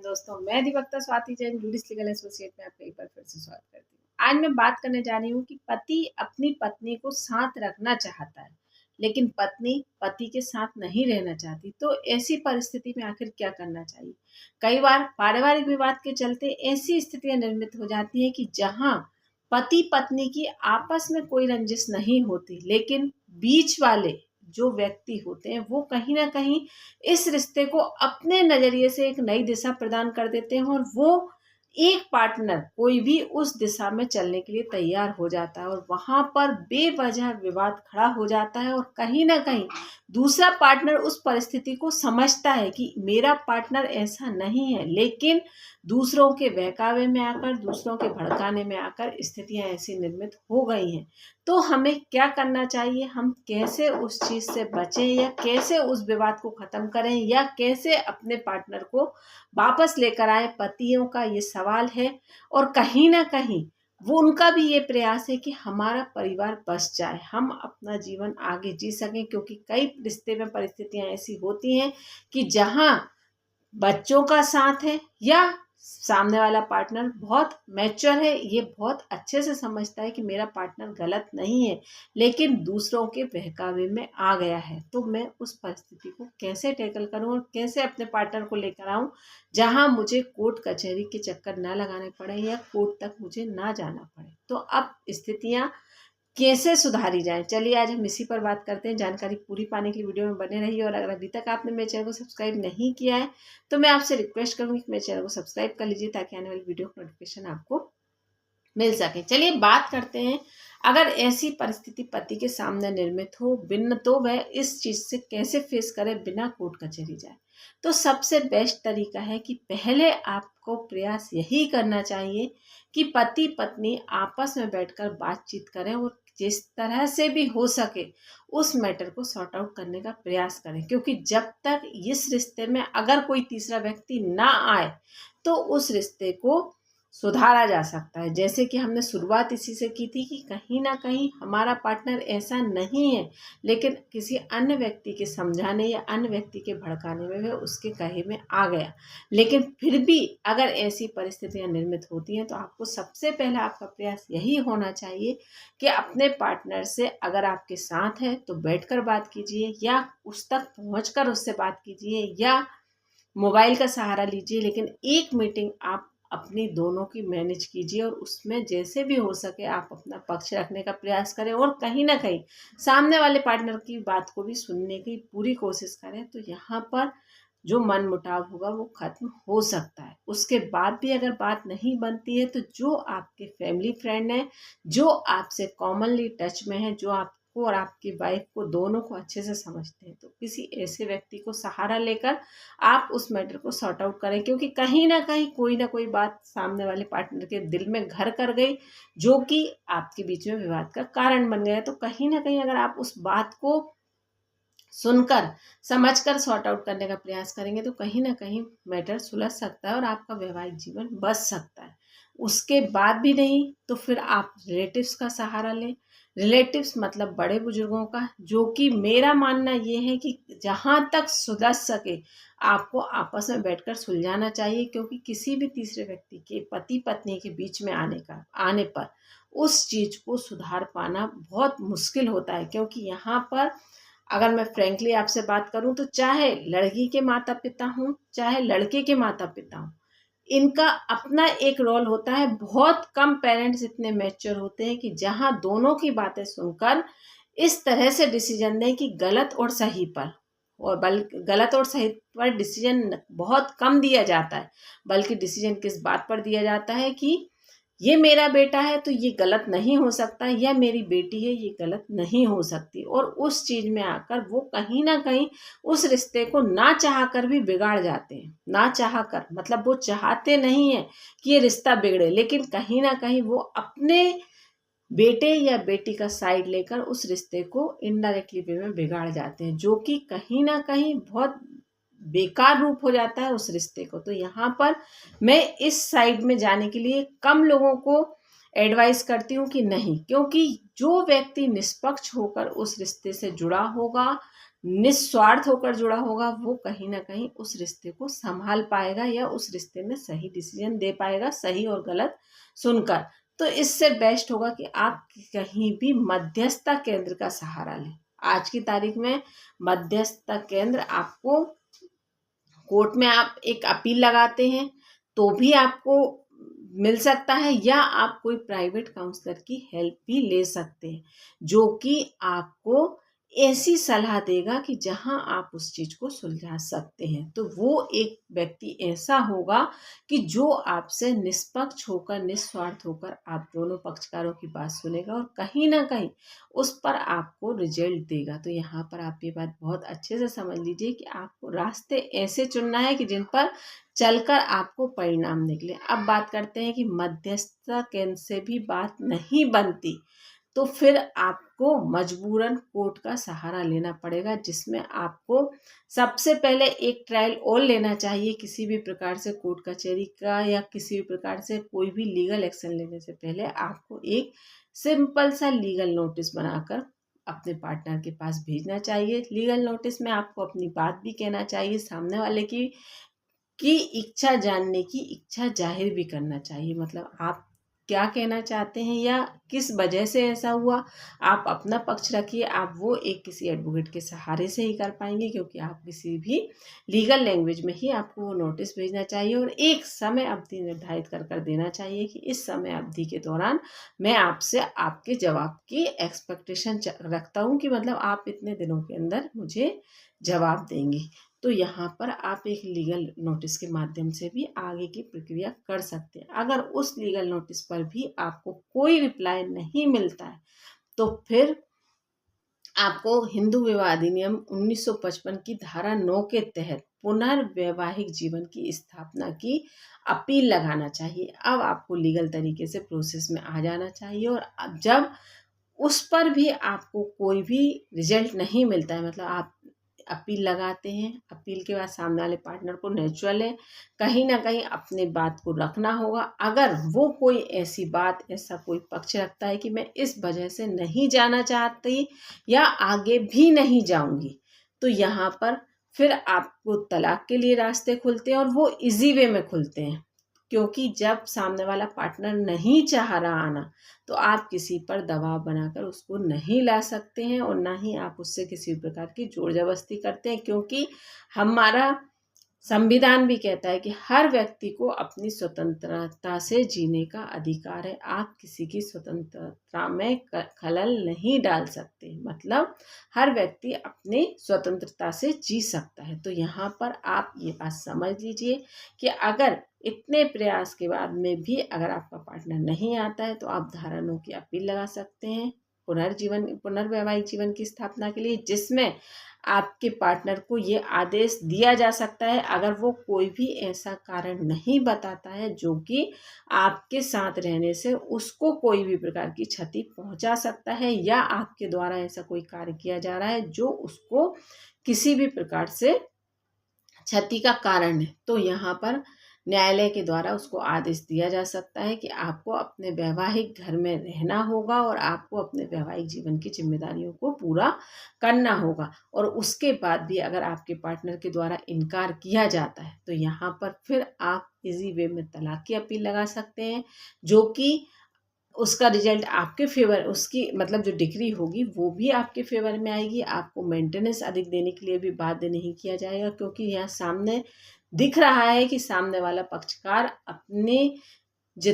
दोस्तों, मैं अधिवक्ता स्वाति जैन जुडिस लीगल एसोसिएट में आपका एक बार फिर से स्वागत करती हूँ। आज मैं बात करने जा रही हूँ कि पति अपनी पत्नी को साथ रखना चाहता है, लेकिन पत्नी पति के साथ नहीं रहना चाहती। तो ऐसी परिस्थिति में आखिर क्या करना चाहिए? कई बार पारिवारिक विवाद के चलते ऐसी स्थितियां निर्मित हो जाती है कि जहाँ पति पत्नी की आपस में कोई रंजिश नहीं होती, लेकिन बीच वाले जो व्यक्ति होते हैं वो कहीं ना कहीं इस रिश्ते को अपने नजरिए से एक नई दिशा प्रदान कर देते हैं और वो एक पार्टनर कोई भी उस दिशा में चलने के लिए तैयार हो जाता है और वहां पर बेवजह विवाद खड़ा हो जाता है और कहीं ना कहीं दूसरा पार्टनर उस परिस्थिति को समझता है कि मेरा पार्टनर ऐसा नहीं है, लेकिन दूसरों के बहकावे में आकर, दूसरों के भड़काने में आकर स्थितियां ऐसी निर्मित हो गई हैं। तो हमें क्या करना चाहिए? हम कैसे उस चीज से बचें या कैसे उस विवाद को खत्म करें या कैसे अपने पार्टनर को वापस लेकर आए? पतियों का ये सवाल है और कहीं ना कहीं वो उनका भी ये प्रयास है कि हमारा परिवार बच जाए, हम अपना जीवन आगे जी सकें, क्योंकि कई रिश्ते में परिस्थितियां ऐसी होती हैं कि जहां बच्चों का साथ है या सामने वाला पार्टनर बहुत मैच्योर है, ये बहुत अच्छे से समझता है कि मेरा पार्टनर गलत नहीं है, लेकिन दूसरों के बहकावे में आ गया है। तो मैं उस परिस्थिति को कैसे टैकल करूं और कैसे अपने पार्टनर को लेकर आऊं जहां मुझे कोर्ट कचहरी के चक्कर ना लगाने पड़े या कोर्ट तक मुझे ना जाना पड़े। तो अब स्थितियां कैसे सुधारी जाए, चलिए आज हम इसी पर बात करते हैं। जानकारी पूरी पाने के लिए वीडियो में बने रहिए और अगर अभी तक आपने मेरे चैनल को सब्सक्राइब नहीं किया है तो मैं आपसे रिक्वेस्ट करूंगी कि मेरे चैनल को सब्सक्राइब कर लीजिए ताकि आने वाली वीडियो का नोटिफिकेशन आपको मिल सके। चलिए बात करते हैं, अगर ऐसी परिस्थिति पति के सामने निर्मित हो बिन तो वह इस चीज से कैसे फेस करे बिना कोर्ट कचहरी जाए। तो सबसे बेस्ट तरीका है कि पहले आपको प्रयास यही करना चाहिए कि पति पत्नी आपस में बैठकर बातचीत करें और जिस तरह से भी हो सके उस मैटर को सॉर्ट आउट करने का प्रयास करें, क्योंकि जब तक इस रिश्ते में अगर कोई तीसरा व्यक्ति ना आए तो उस रिश्ते को सुधारा जा सकता है। जैसे कि हमने शुरुआत इसी से की थी कि कहीं ना कहीं हमारा पार्टनर ऐसा नहीं है, लेकिन किसी अन्य व्यक्ति के समझाने या अन्य व्यक्ति के भड़काने में वह उसके कहे में आ गया। लेकिन फिर भी अगर ऐसी परिस्थितियां निर्मित होती हैं तो आपको सबसे पहले आपका प्रयास यही होना चाहिए कि अपने पार्टनर से अगर आपके साथ है तो बैठकर बात कीजिए या उस तक पहुंचकर उससे बात कीजिए या मोबाइल का सहारा लीजिए, लेकिन एक मीटिंग आप अपनी दोनों की मैनेज कीजिए और उसमें जैसे भी हो सके आप अपना पक्ष रखने का प्रयास करें और कहीं ना कहीं सामने वाले पार्टनर की बात को भी सुनने की पूरी कोशिश करें। तो यहाँ पर जो मन मुटाव होगा वो खत्म हो सकता है। उसके बाद भी अगर बात नहीं बनती है तो जो आपके फैमिली फ्रेंड हैं, जो आपसे कॉमनली टच में है, जो आपको और आपकी वाइफ को दोनों को अच्छे से समझते हैं, तो किसी ऐसे व्यक्ति को सहारा लेकर आप उस मैटर को सॉर्ट आउट करें, क्योंकि कहीं ना कोई बात सामने वाले पार्टनर के दिल में घर कर गई जो कि आपके बीच में विवाद का कारण बन गया। तो कहीं ना कहीं अगर आप उस बात को सुनकर समझकर सॉर्ट आउट करने का प्रयास करेंगे तो कहीं ना कहीं मैटर सुलझ सकता है और आपका वैवाहिक जीवन बच सकता है। उसके बाद भी नहीं तो फिर आप रिलेटिव्स का सहारा लें। रिलेटिव्स मतलब बड़े बुजुर्गों का, जो कि मेरा मानना ये है कि जहाँ तक सुलझ सके आपको आपस में बैठकर सुलझाना चाहिए, क्योंकि किसी भी तीसरे व्यक्ति के पति पत्नी के बीच में आने पर उस चीज को सुधार पाना बहुत मुश्किल होता है। क्योंकि यहाँ पर अगर मैं फ्रेंकली आपसे बात करूं तो चाहे लड़की के माता पिता हों चाहे लड़के के माता पिता हों, इनका अपना एक रोल होता है। बहुत कम पेरेंट्स इतने मैच्योर होते हैं कि जहां दोनों की बातें सुनकर इस तरह से डिसीजन दें कि गलत और सही पर, और गलत और सही पर डिसीजन बहुत कम दिया जाता है, बल्कि डिसीजन किस बात पर दिया जाता है कि ये मेरा बेटा है तो ये गलत नहीं हो सकता, या मेरी बेटी है ये गलत नहीं हो सकती। और उस चीज में आकर वो कहीं ना कहीं उस रिश्ते को ना चाह कर भी बिगाड़ जाते हैं। ना चाह कर मतलब वो चाहते नहीं है कि ये रिश्ता बिगड़े, लेकिन कहीं ना कहीं वो अपने बेटे या बेटी का साइड लेकर उस रिश्ते को इनडायरेक्टली वे में बिगाड़ जाते हैं, जो कि कहीं ना कहीं बहुत बेकार रूप हो जाता है उस रिश्ते को। तो यहाँ पर मैं इस साइड में जाने के लिए कम लोगों को एडवाइस करती हूँ कि नहीं, क्योंकि जो व्यक्ति निष्पक्ष होकर उस रिश्ते से जुड़ा होगा निस्वार्थ होकर जुड़ा होगा वो कहीं ना कहीं उस रिश्ते को संभाल पाएगा या उस रिश्ते में सही डिसीजन दे पाएगा, सही और गलत सुनकर। तो इससे बेस्ट होगा कि आप कहीं भी मध्यस्थता केंद्र का सहारा लें। आज की तारीख में मध्यस्थता केंद्र आपको, कोर्ट में आप एक अपील लगाते हैं तो भी आपको मिल सकता है, या आप कोई प्राइवेट काउंसलर की हेल्प भी ले सकते हैं जो कि आपको ऐसी सलाह देगा कि जहां आप उस चीज को सुलझा सकते हैं। तो वो एक व्यक्ति ऐसा होगा कि जो आपसे निष्पक्ष होकर, निस्वार्थ होकर आप दोनों पक्षकारों की बात सुनेगा और कहीं ना कहीं उस पर आपको रिजल्ट देगा। तो यहाँ पर आप ये बात बहुत अच्छे से समझ लीजिए कि आपको रास्ते ऐसे चुनना है कि जिन पर चलकर आपको परिणाम निकले। अब बात करते हैं कि मध्यस्थता केंद्र से भी बात नहीं बनती तो फिर आपको मजबूरन कोर्ट का सहारा लेना पड़ेगा, जिसमें आपको सबसे पहले एक ट्रायल और लेना चाहिए। किसी भी प्रकार से कोर्ट कचहरी का या किसी भी प्रकार से कोई भी लीगल एक्शन लेने से पहले आपको एक सिंपल सा लीगल नोटिस बनाकर अपने पार्टनर के पास भेजना चाहिए। लीगल नोटिस में आपको अपनी बात भी कहना चाहिए, सामने वाले की इच्छा जानने की इच्छा जाहिर भी करना चाहिए। मतलब आप क्या कहना चाहते हैं या किस वजह से ऐसा हुआ, आप अपना पक्ष रखिए। आप वो एक किसी एडवोकेट के सहारे से ही कर पाएंगे, क्योंकि आप किसी भी लीगल लैंग्वेज में ही आपको वो नोटिस भेजना चाहिए और एक समय अवधि निर्धारित कर देना चाहिए कि इस समय अवधि के दौरान मैं आपसे आपके जवाब की एक्सपेक्टेशन रखता हूँ, कि मतलब आप इतने दिनों के अंदर मुझे जवाब देंगे। तो यहाँ पर आप एक लीगल नोटिस के माध्यम से भी आगे की प्रक्रिया कर सकते हैं। अगर उस लीगल नोटिस पर भी आपको कोई रिप्लाई नहीं मिलता है तो फिर आपको हिंदू विवाह अधिनियम 1955 की धारा 9 के तहत पुनर्वैवाहिक जीवन की स्थापना की अपील लगाना चाहिए। अब आपको लीगल तरीके से प्रोसेस में आ जाना चाहिए, और अब जब उस पर भी आपको कोई भी रिजल्ट नहीं मिलता है, मतलब आप अपील लगाते हैं, अपील के बाद सामने वाले पार्टनर को नेचुरल है कहीं ना कहीं अपने बात को रखना होगा। अगर वो कोई ऐसी बात, ऐसा कोई पक्ष रखता है कि मैं इस वजह से नहीं जाना चाहती या आगे भी नहीं जाऊंगी, तो यहाँ पर फिर आपको तलाक के लिए रास्ते खुलते हैं, और वो इजी वे में खुलते हैं। क्योंकि जब सामने वाला पार्टनर नहीं चाह रहा आना, तो आप किसी पर दबाव बनाकर उसको नहीं ला सकते हैं, और ना ही आप उससे किसी प्रकार की जोर जबरदस्ती करते हैं। क्योंकि हमारा संविधान भी कहता है कि हर व्यक्ति को अपनी स्वतंत्रता से जीने का अधिकार है। आप किसी की स्वतंत्रता में खलल नहीं डाल सकते। मतलब हर व्यक्ति अपनी स्वतंत्रता से जी सकता है। तो यहाँ पर आप ये बात समझ लीजिए कि अगर इतने प्रयास के बाद में भी अगर आपका पार्टनर नहीं आता है, तो आप धारा 9 की अपील लगा सकते हैं पुनर्वैवाहिक जीवन की स्थापना के लिए, जिसमें आपके पार्टनर को ये आदेश दिया जा सकता है, अगर वो कोई भी ऐसा कारण नहीं बताता है जो कि आपके साथ रहने से उसको कोई भी प्रकार की क्षति पहुंचा सकता है, या आपके द्वारा ऐसा कोई कार्य किया जा रहा है जो उसको किसी भी प्रकार से क्षति का कारण है। तो यहाँ पर न्यायालय के द्वारा उसको आदेश दिया जा सकता है कि आपको अपने वैवाहिक घर में रहना होगा और आपको अपने वैवाहिक जीवन की जिम्मेदारियों को पूरा करना होगा। और उसके बाद भी अगर आपके पार्टनर के द्वारा इनकार किया जाता है, तो यहाँ पर फिर आप इजी वे में तलाक की अपील लगा सकते हैं, जो कि उसका रिजल्ट आपके फेवर, उसकी मतलब जो डिग्री होगी वो भी आपके फेवर में आएगी। आपको मेंटेनेंस अधिक देने के लिए भी बाध्य नहीं किया जाएगा, क्योंकि यहाँ सामने दिख रहा है कि सामने वाला पक्षकार अपने जित